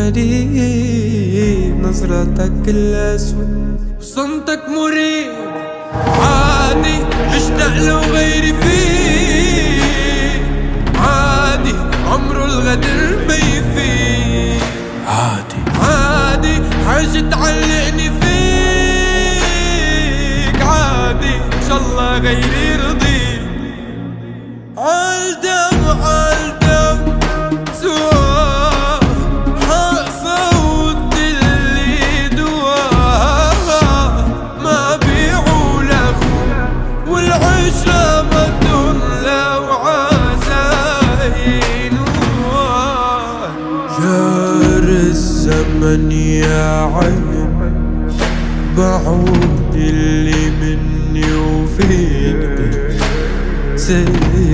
غريب، نظرتك الأسود وصمتك مريب. عادي مشتاق لو غيري فيه، عادي عمره الغدر ما يفيد. عادي حاجة تعلقني فيك، عادي إن شاء الله غيري يرضيك. عالدم عالدم سوا حصوت اللي دواها، ما بيعوا لأخو والعشرة مدن لو عزاين. جار الزمن يا عين، بعود اللي مني وفيك، زي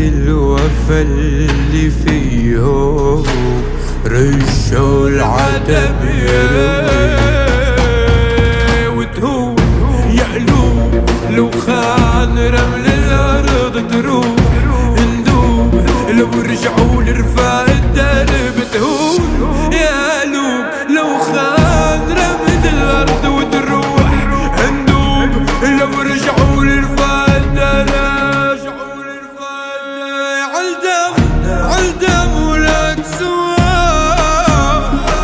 الوفا اللي فيه رشوا العتب وتهون يا قلوب. لو خان رمل الأرض تروح، ندوب لو رجعوا لرفاق الدرب تهون يا قلوب. لو خان رمل الأرض وتروح، ندوب لو رجعوا لرفاق الدرب. عالدم ولك سوا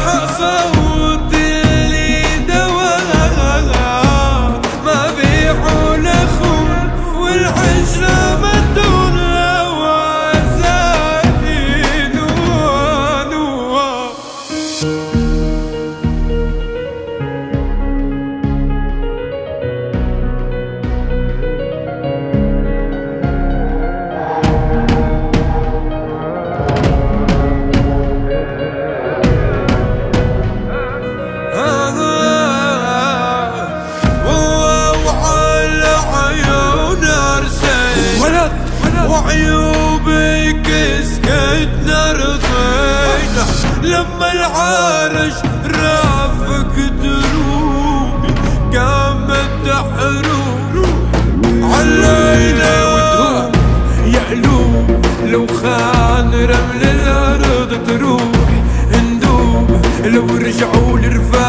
حصوت اللي دواها، ما بيعوا لأخون والعشرة مدون لو عزاين. وعيوبك سكتنا رضينا، لما العرش رافق دروبي قامت تحروب علينا وتروح يا قلوب. لو خان رمل الأرض تروح، ندوب لو رجعوا لرفاق